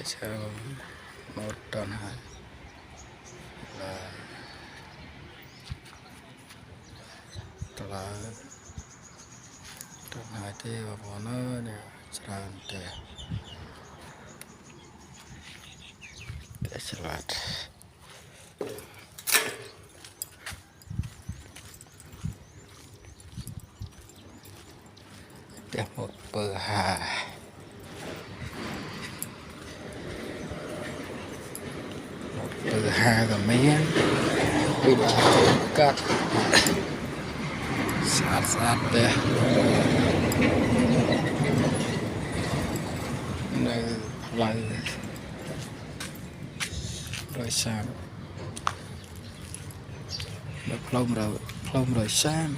sẽ một tuần hai là tuần hai thì vào nó nè tràn để salad để một bờ hà từ hai và mấy bị cắt sát đây nơi lại rồi sang được lông rồi sang